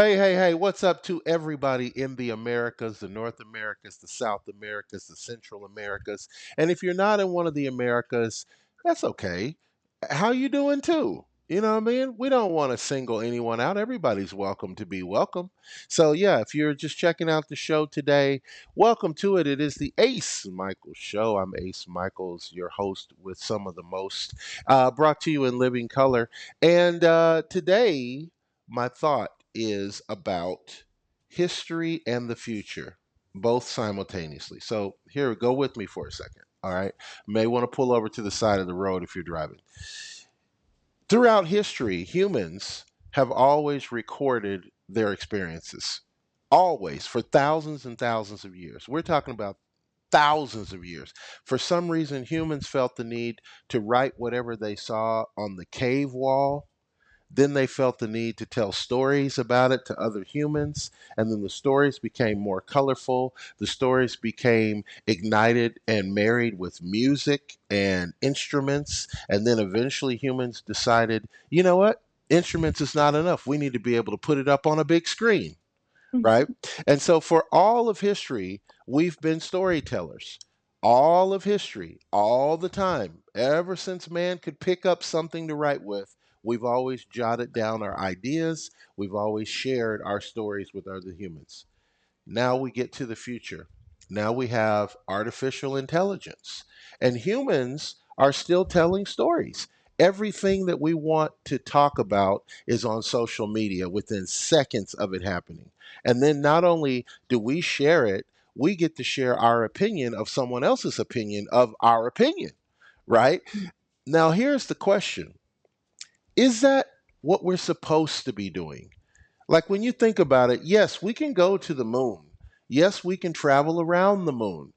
Hey, hey, hey, what's up to everybody in the Americas, the North Americas, the South Americas, the Central Americas? And if you're not in one of the Americas, that's okay. How you doing too? You know what I mean? We don't want to single anyone out. Everybody's welcome to be welcome. So yeah, if you're just checking out the show today, welcome to it. It is the Ace Michaels Show. I'm Ace Michaels, your host with some of the most, brought to you in living color. And today my thought is about history and the future, both simultaneously. So, here, go with me for a second. All right. May want to pull over to the side of the road if you're driving. Throughout history, humans have always recorded their experiences, always, for thousands and thousands of years. We're talking about thousands of years. For some reason, humans felt the need to write whatever they saw on the cave wall. Then they felt the need to tell stories about it to other humans. And then the stories became more colorful. The stories became ignited and married with music and instruments. And then eventually humans decided, you know what? Instruments is not enough. We need to be able to put it up on a big screen, right? And so for all of history, we've been storytellers. All of history, all the time, ever since man could pick up something to write with, we've always jotted down our ideas. We've always shared our stories with other humans. Now we get to the future. Now we have artificial intelligence, and humans are still telling stories. Everything that we want to talk about is on social media within seconds of it happening. And then not only do we share it, we get to share our opinion of someone else's opinion of our opinion, right? Now, here's the question: is that what we're supposed to be doing? Like when you think about it, yes, we can go to the moon. Yes, we can travel around the moon.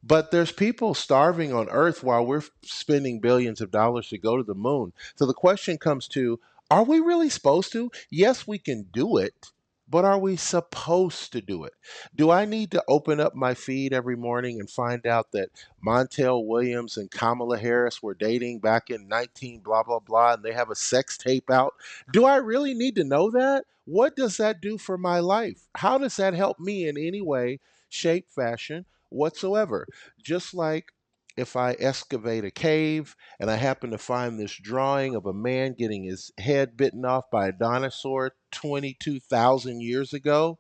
But there's people starving on Earth while we're spending billions of dollars to go to the moon. So the question comes to, are we really supposed to? Yes, we can do it, but are we supposed to do it? Do I need to open up my feed every morning and find out that Montel Williams and Kamala Harris were dating back in 19 blah blah blah and they have a sex tape out? Do I really need to know that? What does that do for my life? How does that help me in any way, shape, fashion whatsoever? Just like if I excavate a cave and I happen to find this drawing of a man getting his head bitten off by a dinosaur 22,000 years ago,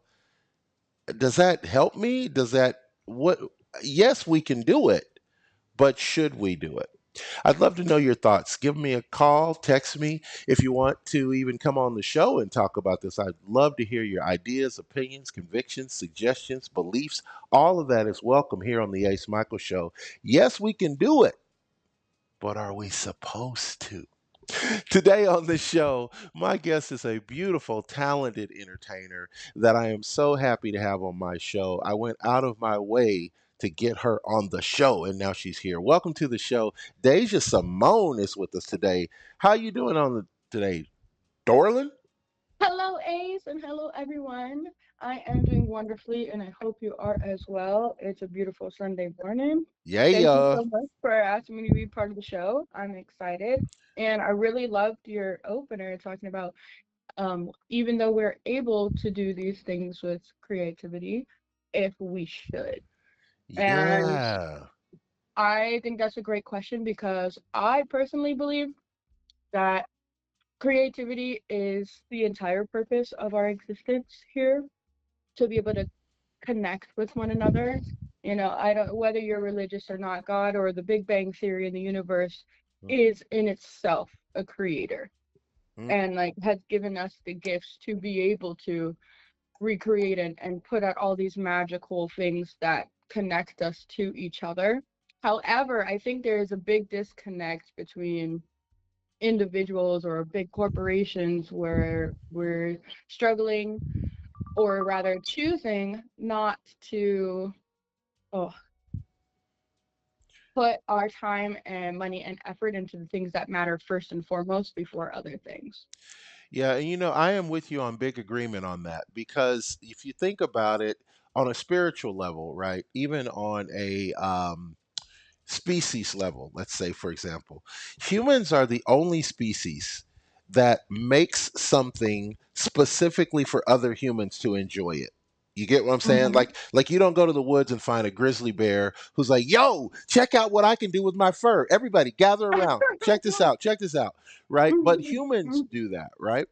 does that help me? Does that, what? Yes, we can do it, but should we do it? I'd love to know your thoughts. Give me a call, text me if you want to even come on the show and talk about this. I'd love to hear your ideas, opinions, convictions, suggestions, beliefs. All of that is welcome here on the Ace Michael Show. Yes, we can do it, but are we supposed to? Today on the show, my guest is a beautiful, talented entertainer that I am so happy to have on my show. I went out of my way to get her on the show, and now she's here. Welcome to the show. Dasia Simone is with us today. How you doing on today, Dorlin? Hello, Ace, and hello, everyone. I am doing wonderfully, and I hope you are as well. It's a beautiful Sunday morning. Thank you Yeah. so much for asking me to be part of the show. I'm excited, and I really loved your opener talking about even though we're able to do these things with creativity, if we should. And Yeah. I think that's a great question because I personally believe that creativity is the entire purpose of our existence here to be able to connect with one another. You know, I don't whether you're religious or not, God or the Big Bang theory in the universe is in itself a creator Mhm. and like has given us the gifts to be able to recreate and put out all these magical things that connect us to each other. However, I think there is a big disconnect between individuals or big corporations where we're struggling or rather choosing not to oh, put our time and money and effort into the things that matter first and foremost before other things. Yeah, and I am with you on big agreement on that because if you think about it on a spiritual level, right? Even on a species level, let's say, for example, humans are the only species that makes something specifically for other humans to enjoy it. You get what I'm saying? Mhm. Like you don't go to the woods and find a grizzly bear who's like, "Yo, check out what I can do with my fur. Everybody gather around. Check this out. Check this out." Right? But Mhm. humans do that, right?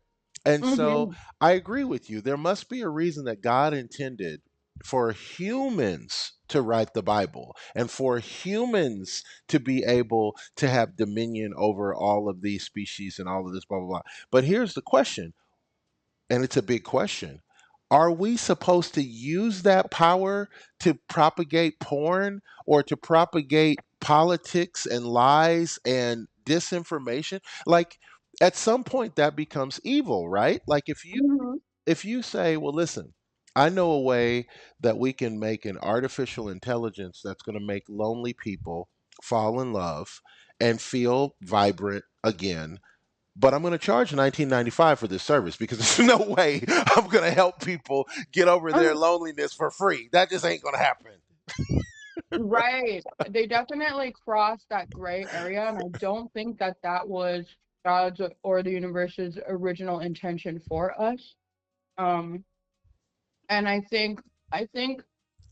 And so Mhm. I agree with you. There must be a reason that God intended for humans to write the Bible and for humans to be able to have dominion over all of these species and all of this blah blah blah. But here's the question, and it's a big question. Are we supposed to use that power to propagate porn or to propagate politics and lies and disinformation? Like at some point that becomes evil, right? Like Mhm. if you say, well, listen, I know a way that we can make an artificial intelligence that's going to make lonely people fall in love and feel vibrant again, but I'm going to charge 19.95 for this service because there's no way I'm going to help people get over their loneliness for free. That just ain't going to happen. Right. They definitely crossed that gray area, and I don't think that that was God's or the universe's original intention for us. Um, and I think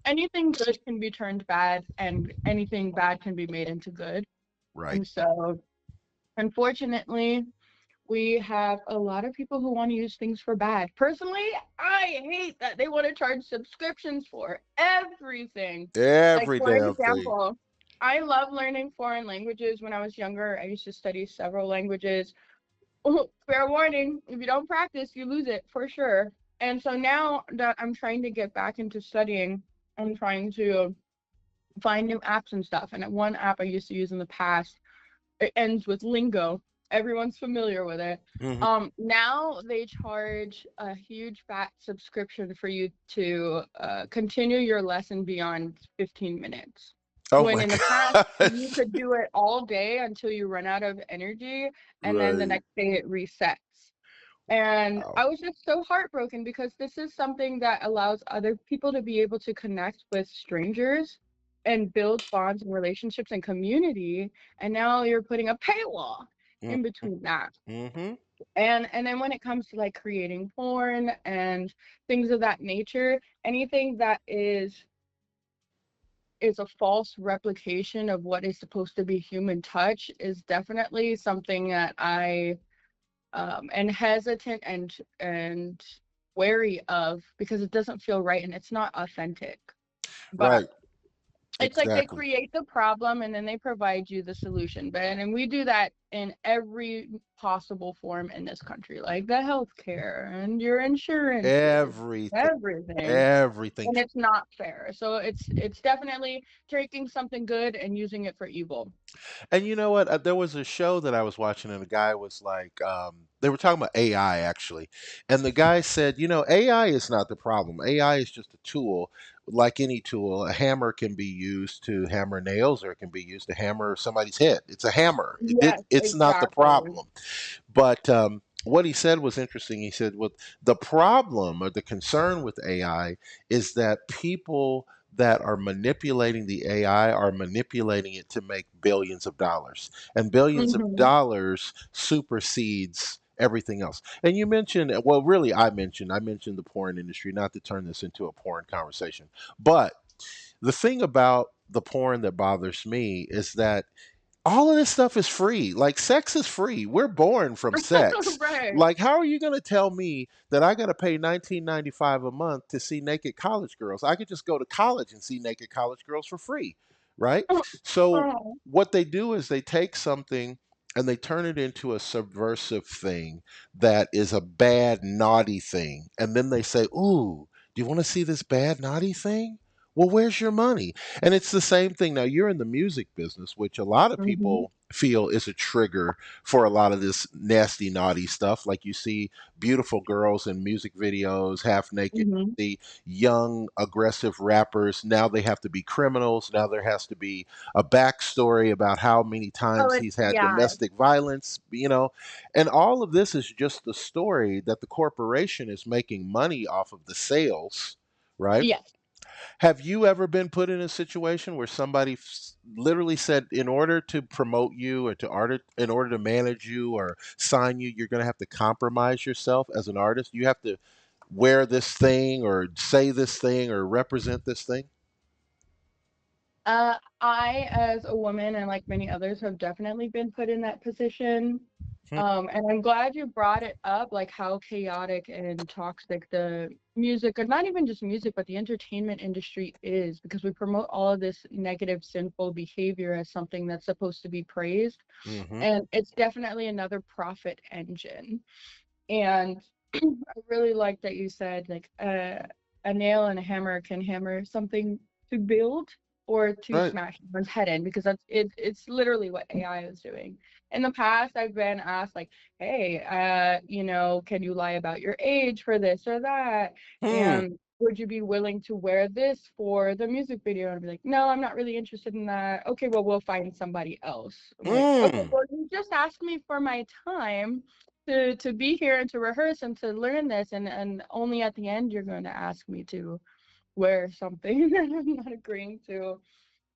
anything good can be turned bad, and anything bad can be made into good. Right. And so, unfortunately, we have a lot of people who want to use things for bad. Personally, I hate that they want to charge subscriptions for everything. Like, Every for damn thing. example, I love learning foreign languages. When I was younger, I used to study several languages. Fair warning, if you don't practice, you lose it for sure. And so now that I'm trying to get back into studying, I'm trying to find new apps and stuff. And one app I used to use in the past, it ends with lingo. Everyone's familiar with it. Hmm. Now they charge a huge fat subscription for you to continue your lesson beyond 15 minutes. Oh When my in the past you gosh. could do it all day until you run out of energy, and then the Right. next day it resets. And Wow. I was just so heartbroken because this is something that allows other people to be able to connect with strangers and build bonds and relationships and community. And now you're putting a paywall in between that. Mm-hmm. And then when it comes to like creating porn and things of that nature, anything that is a false replication of what is supposed to be human touch is definitely something that I and hesitant and wary of because it doesn't feel right and it's not authentic. But Right. it's like they Exactly. create the problem and then they provide you the solution. But and we do that in every possible form in this country, like the healthcare and your insurances, Everything. everything. Everything. And it's not fair. So it's definitely taking something good and using it for evil. And you know what? There was a show that I was watching, and the guy was like, they were talking about AI actually. And the guy said, AI is not the problem. AI is just a tool, like any tool. A hammer can be used to hammer nails, or it can be used to hammer somebody's head. It's a hammer, Yes, it's not the exactly. problem. But what he said was interesting. He said, "Well, the problem or the concern with AI is that people that are manipulating the AI are manipulating it to make billions of dollars, and billions of Hmm. dollars supersedes." Everything else. And you mentioned, well, really, I mentioned the porn industry, not to turn this into a porn conversation. But the thing about the porn that bothers me is that all of this stuff is free. Like sex is free. We're born from sex. Right. Like how are you going to tell me that I got to pay 19.95 a month to see naked college girls? I could just go to college and see naked college girls for free, right? So Oh. what they do is they take something and they turn it into a subversive thing that is a bad naughty thing. And then they say, "Ooh, do you want to see this bad naughty thing? Well, where's your money?" And it's the same thing. Now, you're in the music business, which a lot of Mhm. people feel is a trigger for a lot of this nasty, naughty stuff. Like you see beautiful girls in music videos, half naked. Mhm. The young, aggressive rappers, now they have to be criminals. Now there has to be a backstory about how many Oh, times it's he's had yeah. domestic violence. And all of this is just the story that the corporation is making money off of the sales, right? Yes. Have you ever been put in a situation where somebody literally said, in order to promote you or in order to manage you or sign you, you're going to have to compromise yourself as an artist? You have to wear this thing or say this thing or represent this thing? I, as a woman, and like many others, have definitely been put in that position. Hmm. And I'm glad you brought it up, like how chaotic and toxic the music, or not even just music, but the entertainment industry is, because we promote all of this negative, sinful behavior as something that's supposed to be praised. Hmm. And it's definitely another profit engine. And I really like that you said like a nail and a hammer can hammer something to build or to Right. smash someone's head in, because that's it. It's literally what AI is doing. In the past, I've been asked like, "Hey, can you lie about your age for this or that? Hmm. And would you be willing to wear this for the music video?" And I'd be like, "No, I'm not really interested in that." "Okay, well, we'll find somebody else." I'm like, "Okay, Hmm. well, you just asked me for my time to be here and to rehearse and to learn this, and only at the end you're going to ask me to wear something that I'm not agreeing to."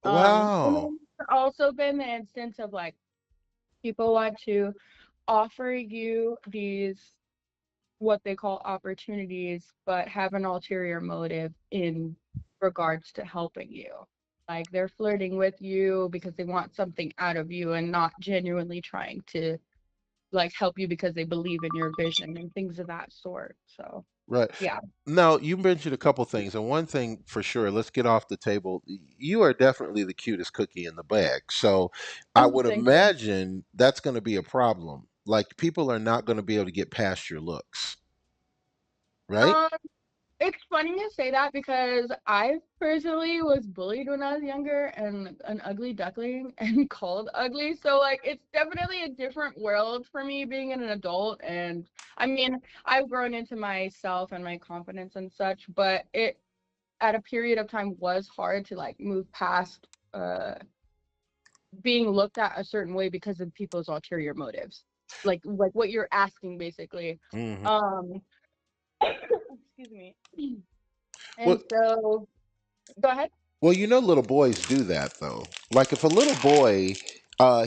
And Wow. then there's also been the instance of like people want to offer you these what they call opportunities, but have an ulterior motive in regards to helping you. Like they're flirting with you because they want something out of you and not genuinely trying to like help you because they believe in your vision and things of that sort. So Right. yeah. Now, you mentioned a couple things, and one thing for sure, let's get off the table. You are definitely the cutest cookie in the bag. So I Oh, would thank you. imagine that's going to be a problem. Like, people are not going to be able to get past your looks, right? Um, it's funny you say that because I personally was bullied when I was younger and an ugly duckling and called ugly. So like it's definitely a different world for me being an adult. And I mean, I've grown into myself and my confidence and such, but it at a period of time was hard to like move past being looked at a certain way because of people's ulterior motives, like what you're asking basically. Hmm. um Excuse me. Well, And so go ahead. Well, little boys do that though. Like, if a little boy,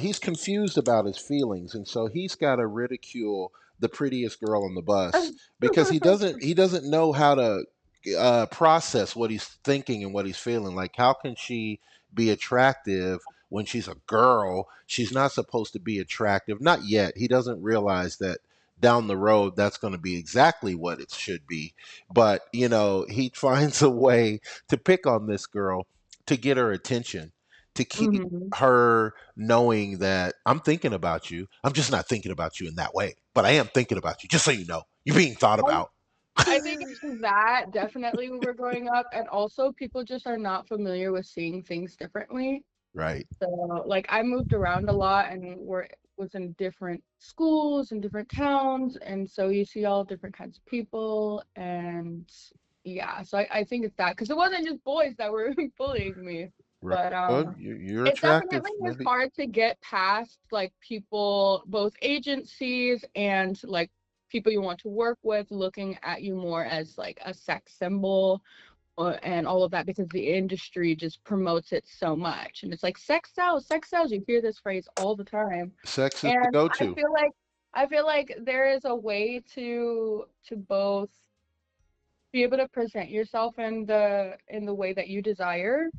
he's confused about his feelings, and so he's got to ridicule the prettiest girl on the bus because he doesn't know how to process what he's thinking and what he's feeling. Like, how can she be attractive when she's a girl? She's not supposed to be attractive. Not yet. He doesn't realize that down the road that's going to be exactly what it should be. But he finds a way to pick on this girl to get her attention, to keep Hmm. her knowing that I'm thinking about you. I'm just not thinking about you in that way, but I am thinking about you, just so you know. You're being thought about. I think it's that definitely when we're growing up, and also people just are not familiar with seeing things differently. Right. So like I moved around a lot and was in different schools and different towns, and so you see all different kinds of people. And yeah, so I think it's that because it wasn't just boys that were bullying me, Right. but Well, you're it attractive. definitely is Maybe. hard to get past like people, both agencies and like people you want to work with, looking at you more as like a sex symbol, and all of that, because the industry just promotes it so much. And it's like sex sells, sex sells. You hear this phrase all the time. Sex is the And go-to. I feel like there is a way to both be able to present yourself in the way that you desire,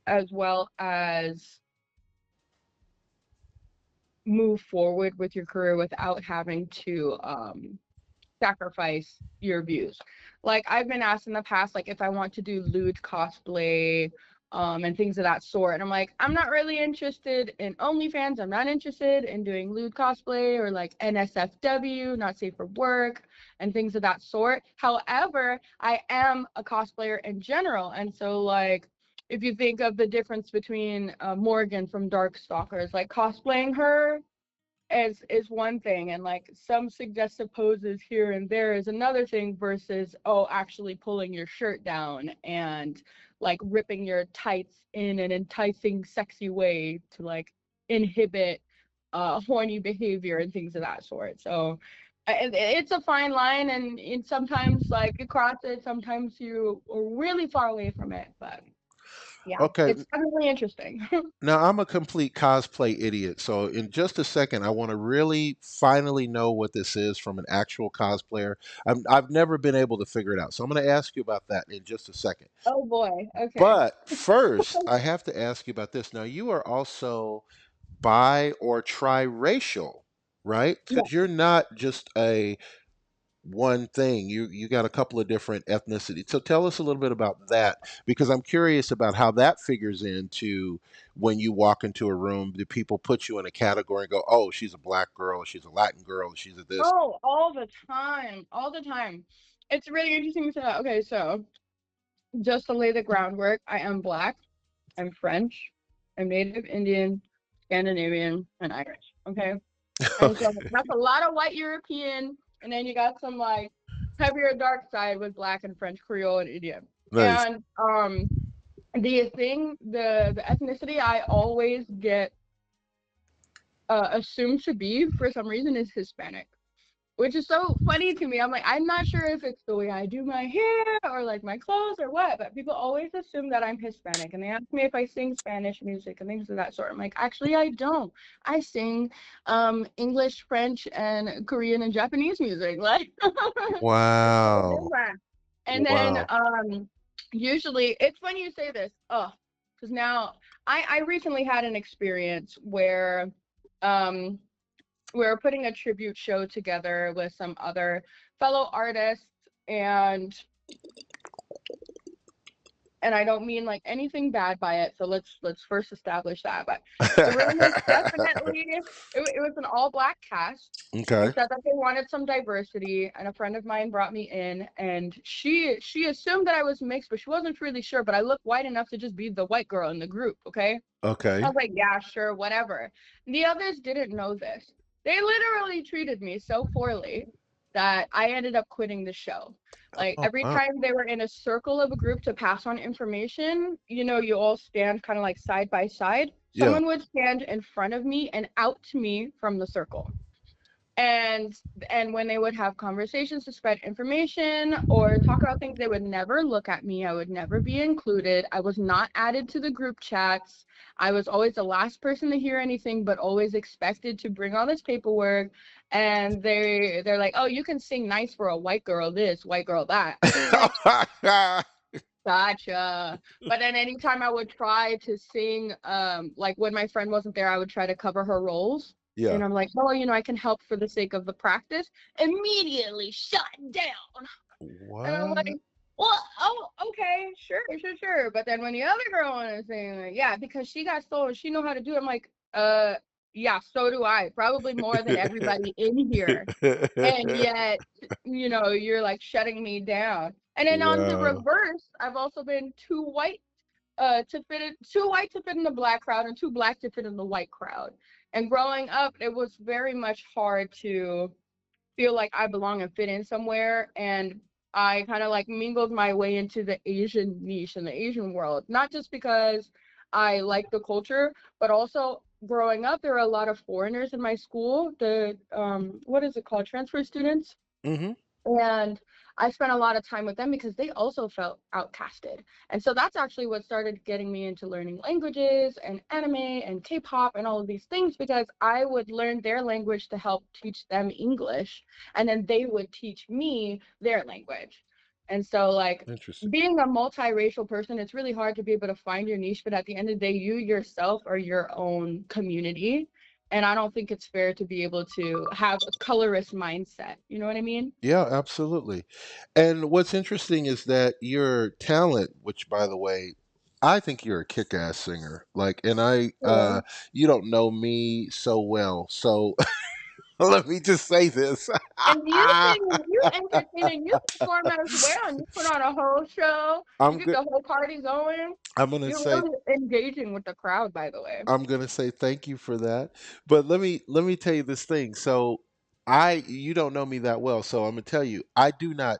as well as move forward with your career without having to sacrifice your views. Like I've been asked in the past, like if I want to do lewd cosplay, and things of that sort. And I'm like, I'm not really interested in OnlyFans. I'm not interested in doing lewd cosplay or like NSFW, not safe for work, and things of that sort. However, I am a cosplayer in general. And so like if you think of the difference between Morgan from Darkstalkers, like cosplaying her is one thing, and like some suggestive poses here and there is another thing, versus actually pulling your shirt down and like ripping your tights in an enticing sexy way to like inhibit horny behavior and things of that sort. So It's a fine line, and sometimes like you cross it, sometimes you are really far away from it. But yeah, Okay, it's definitely interesting. now I'm a complete cosplay idiot, so in just a second, I want to really finally know what this is from an actual cosplayer. I've never been able to figure it out, so I'm going to ask you about that in just a second. Oh boy. Okay. But first, I have to ask you about this. Now, you are also bi or triracial, right? Yeah. Because you're not just a one thing. You got a couple of different ethnicities. So tell us a little bit about that, because I'm curious about how that figures into when you walk into a room. Do people put you in a category and go, "Oh, she's a black girl, she's a Latin girl, she's a this"? Oh, all the time. All the time. It's really interesting to know. Okay, so just to lay the groundwork, I am black, I'm French, I'm native Indian, Scandinavian, and Irish. Okay. And so Okay, that's a lot of white European, and then you got some like heavier dark side with black and French Creole and Indian. nice. And the ethnicity I always get assumed to be for some reason is Hispanic, which is so funny to me. I'm like, I'm not sure if it's the way I do my hair or like my clothes or what, but people always assume that I'm Hispanic, and they ask me if I sing Spanish music and things of that sort. I'm like, actually, I don't. I sing English, French, and Korean and Japanese music. Like, it's so Wow. different. And then Wow. usually it's when you say this, oh, because now I recently had an experience where um we're putting a tribute show together with some other fellow artists, and I don't mean like anything bad by it. So let's first establish that. But the room was definitely it was an all black cast. They Okay. said that they wanted some diversity, and a friend of mine brought me in, and she assumed that I was mixed, but she wasn't really sure. But I looked white enough to just be the white girl in the group. Okay. I Okay. was like, yeah, sure, whatever. The others didn't know this. They literally treated me so poorly that I ended up quitting the show. Like Oh, every wow. time they were in a circle of a group to pass on information, you all stand kind of like side by side. Yeah. Someone would stand in front of me and out to me from the circle. And and when they would have conversations to spread information or talk about things, they would never look at me. I would never be included. I was not added to the group chats. I was always the last person to hear anything, but always expected to bring all this paperwork. And they're like, oh, you can sing nice for a white girl this, white girl that. I'm like, gotcha. But then anytime I would try to sing, like when my friend wasn't there, I would try to cover her roles. Yeah. And I'm like, oh, I can help for the sake of the practice. Immediately shut down. And I'm What? like, well, oh, okay, sure, sure, sure. But then when the other girl was saying, like, yeah, because she got stolen, she know how to do it. I'm like, yeah, so do I. Probably more than everybody in here. And yet, you're like shutting me down. And then on the Wow. reverse, I've also been too white to fit in the black crowd and too black to fit in the white crowd. And growing up, it was very much hard to feel like I belong and fit in somewhere. And I kind of like mingled my way into the Asian niche and the Asian world, not just because I like the culture, but also growing up, there are a lot of foreigners in my school. The what is it called? Transfer students. Hmm. And I spent a lot of time with them because they also felt outcasted. And so that's actually what started getting me into learning languages and anime and K-pop and all of these things, because I would learn their language to help teach them English, and then they would teach me their language. And so like Interesting. being a multiracial person, it's really hard to be able to find your niche, but at the end of the day, you yourself are your own community. And I don't think it's fair to be able to have a colorist mindset. You know what I mean? Yeah, absolutely. And what's interesting is that your talent, which by the way, I think you're a kick-ass singer. Like, and you don't know me so well. So let me just say this. And you sing and you entertain and you perform as well, and you put on a whole show. You I'm get good. the whole party going. I'm gonna You're say really engaging with the crowd, by the way. I'm gonna say thank you for that. But let me tell you this thing. So I you don't know me that well, so I'm gonna tell you, I do not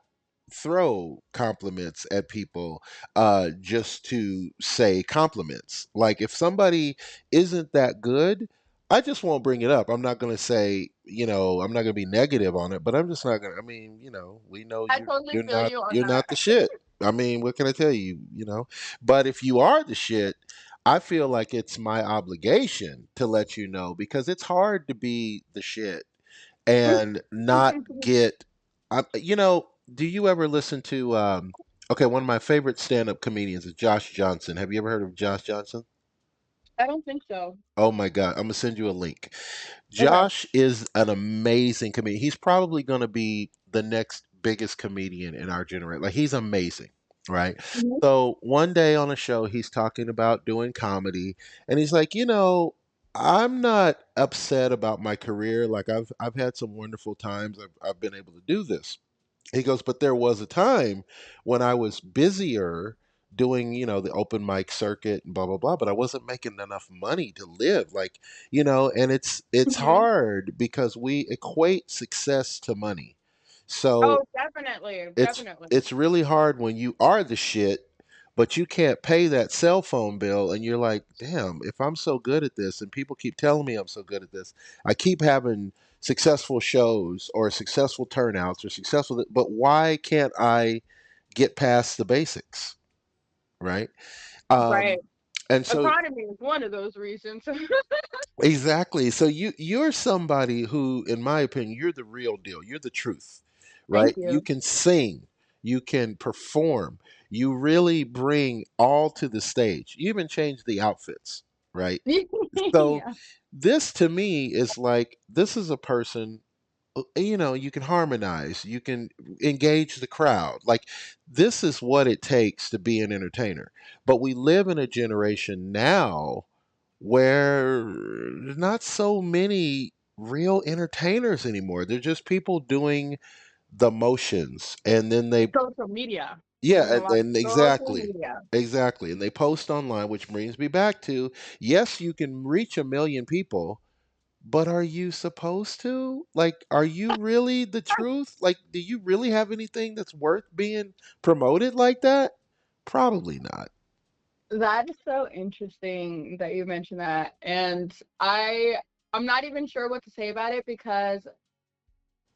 throw compliments at people just to say compliments. Like if somebody isn't that good, I just won't bring it up. I'm not going to say, I'm not going to be negative on it, but I'm just not going to. I mean, we know I totally you're feel not you on you're not the that. shit. I mean, what can I tell you? But if you are the shit, I feel like it's my obligation to let you know because it's hard to be the shit and not get. Do you ever listen to? Okay, one of my favorite stand-up comedians is Josh Johnson. Have you ever heard of Josh Johnson? I don't think so. Oh my God, I'm gonna send you a link. Okay. Josh is an amazing comedian. He's probably going to be the next biggest comedian in our generation. Like he's amazing, right? Mhm. So one day on a show, he's talking about doing comedy, and he's like, I'm not upset about my career. Like I've had some wonderful times. I've been able to do this. He goes, but there was a time when I was busier doing, the open mic circuit and blah blah blah, but I wasn't making enough money to live. Like, and it's Mhm. hard because we equate success to money. So Oh, definitely, it's definitely. it's really hard when you are the shit, but you can't pay that cell phone bill, and you're like, damn, if I'm so good at this, and people keep telling me I'm so good at this, I keep having successful shows or successful turnouts or successful, but why can't I get past the basics, right? Right. Um, and so Economy is one of those reasons. Exactly. So you're somebody who, in my opinion, you're the real deal. You're the truth, Thank right? You you. can sing, you can perform, you really bring all to the stage. You even change the outfits, right? So Yeah. this to me is like this is a person. You can harmonize, you can engage the crowd. Like this is what it takes to be an entertainer. But we live in a generation now where there's not so many real entertainers anymore. They're just people doing the motions, and then Social media. There's yeah, a and, lot of and social exactly, media. exactly, and they post online, which brings me back to yes, you can reach 1 million people, but are you supposed to? Like, are you really the truth? Like, do you really have anything that's worth being promoted like that? Probably not. That is so interesting that you mentioned that. And I'm not even sure what to say about it because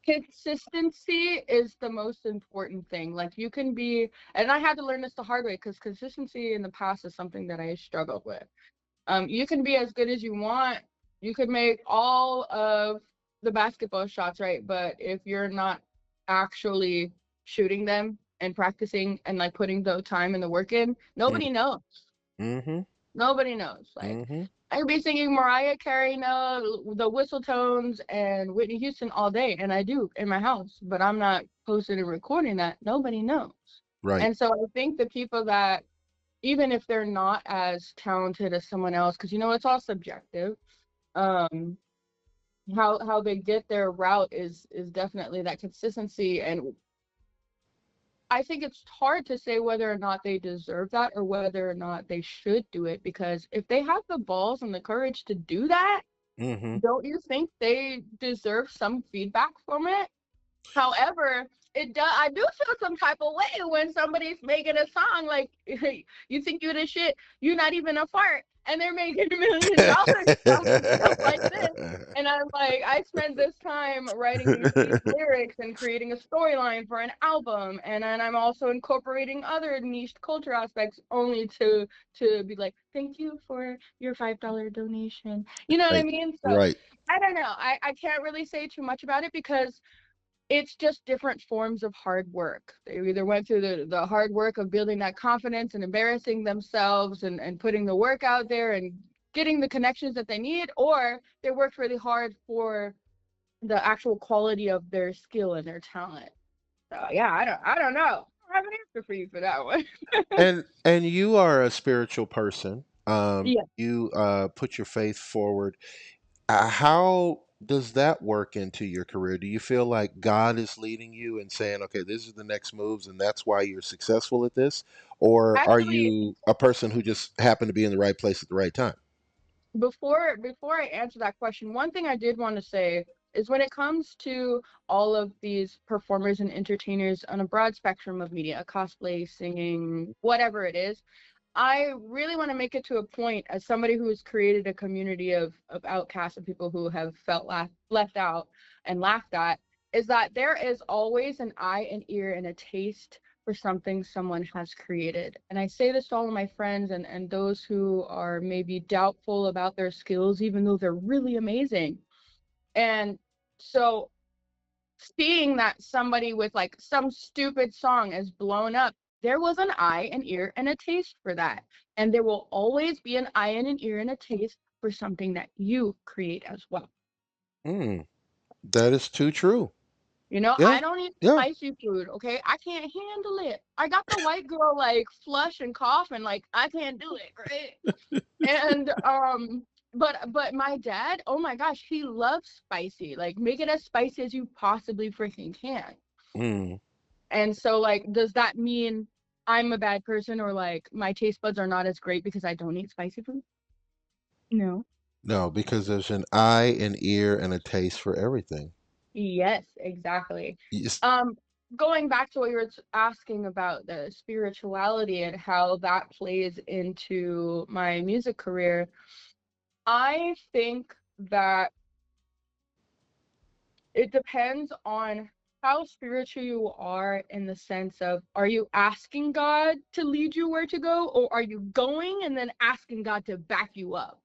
consistency is the most important thing. Like you can be, and I had to learn this the hard way because consistency in the past is something that I struggled with. You can be as good as you want. You could make all of the basketball shots, right? But if you're not actually shooting them and practicing and like putting the time and the work in, nobody knows. Mm-hmm. Nobody knows. Like Mm-hmm. I could be singing Mariah Carey, no, the whistle tones and Whitney Houston all day, and I do in my house, but I'm not posting and recording that. Nobody knows. Right. And so I think the people that even if they're not as talented as someone else, because it's all subjective. Um, how they get their route is definitely that consistency, and I think it's hard to say whether or not they deserve that or whether or not they should do it because if they have the balls and the courage to do that, Mm-hmm. don't you think they deserve some feedback from it? However, it does. I do feel some type of way when somebody's making a song like you think you're the shit. You're not even a fart, and they're making $1 million off of stuff like this. And I'm like, I spent this time writing these deep lyrics and creating a storyline for an album, and then I'm also incorporating other niche culture aspects, only to be like, thank you for your $5 donation. You know what I Right. mean? So Right. I don't know. I can't really say too much about it because it's just different forms of hard work. They either went through the hard work of building that confidence and embarrassing themselves and putting the work out there and getting the connections that they need, or they worked really hard for the actual quality of their skill and their talent. So yeah, I don't know. I don't have an answer for you for that one. And you are a spiritual person. Yeah. You put your faith forward. How does that work into your career? Do you feel like God is leading you and saying, "Okay, this is the next moves, and that's why you're successful at this," or are Actually, you a person who just happened to be in the right place at the right time? before I answer that question, one thing I did want to say is when it comes to all of these performers and entertainers on a broad spectrum of media, cosplay, singing, whatever it is, I really want to make it to a point as somebody who has created a community of outcasts and people who have felt left out and laughed at, is that there is always an eye, an ear, and a taste for something someone has created. And I say this to all of my friends and those who are maybe doubtful about their skills, even though they're really amazing. And so seeing that somebody with like some stupid song is blown up, there was an eye, an ear, and a taste for that. And there will always be an eye and an ear and a taste for something that you create as well. Mm, that is too true. You know, Yeah, I don't eat yeah. spicy food, okay? I can't handle it. I got the white girl like flush and cough and like I can't do it, right? And but my dad, oh my gosh, he loves spicy. Like make it as spicy as you possibly freaking can. Mm. And so, like, does that mean I'm a bad person or like my taste buds are not as great because I don't eat spicy food? No. No, because there's an eye, an ear, and a taste for everything. Yes, exactly. Yes. Um, Going back to what you were asking about the spirituality and how that plays into my music career, I think that it depends on how spiritual you are in the sense of are you asking God to lead you where to go or are you going and then asking God to back you up?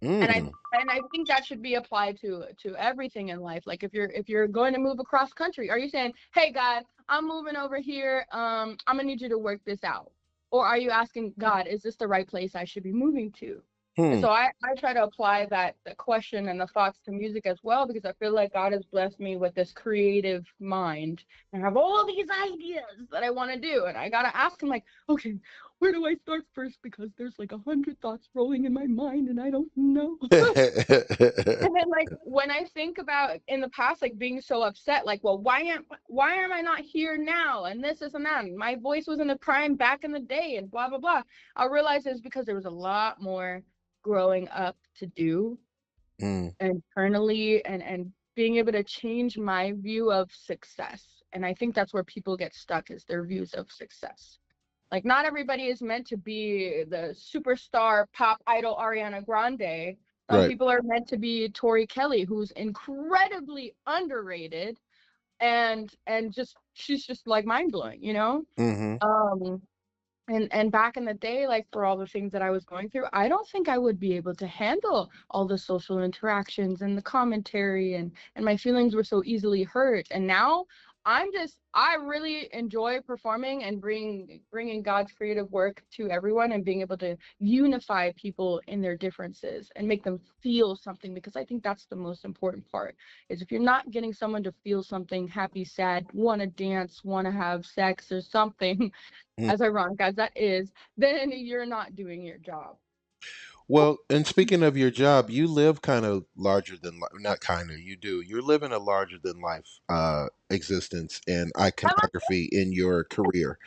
And I Mm. and I think that should be applied to everything in life. Like if you're going to move across country, are you saying, "Hey God, I'm moving over here. I'm gonna need you to work this out," or are you asking God, "Is this the right place I should be moving to?" And Hmm. so I try to apply that the question and the thoughts to music as well because I feel like God has blessed me with this creative mind and I have all these ideas that I want to do, and I gotta ask Him like, "Okay, where do I start first? Because there's like 100 thoughts rolling in my mind and I don't know." And then like when I think about in the past like being so upset, like, well, why am I not here now? And this is and that. And my voice was in the prime back in the day and blah blah blah. I realized it's because there was a lot more growing up to do Mm. internally and being able to change my view of success. And I think that's where people get stuck is their views of success. Like not everybody is meant to be the superstar pop idol Ariana Grande. Some Right. people are meant to be Tori Kelly, who's incredibly underrated and just she's just like mind blowing, you know? Mm-hmm. Um and back in the day, like for all the things that I was going through, I don't think I would be able to handle all the social interactions and the commentary and my feelings were so easily hurt. And now I really enjoy performing and bringing God's creative work to everyone and being able to unify people in their differences and make them feel something because I think that's the most important part is if you're not getting someone to feel something happy, sad, want to dance, want to have sex or something, as ironic as that is, then you're not doing your job. Well, and speaking of your job, you live kind of larger than not kind of, you do. You're living a larger than life existence and Am I, iconography in your career.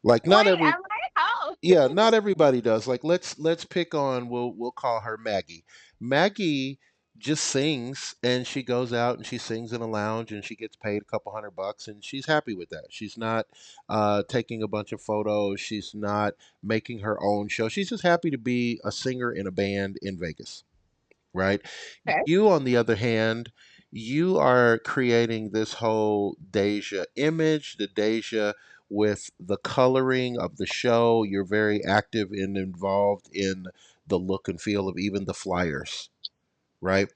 Like not wait, every am I? How? yeah, not everybody does. Like let's pick on we'll call her Maggie. Maggie just sings and she goes out and she sings in a lounge and she gets paid a couple $100 and she's happy with that. She's not taking a bunch of photos. She's not making her own show. She's just happy to be a singer in a band in Vegas, right? Okay. You, on the other hand, you are creating this whole Dasia image, the Dasia with the coloring of the show. You're very active and involved in the look and feel of even the flyers, right?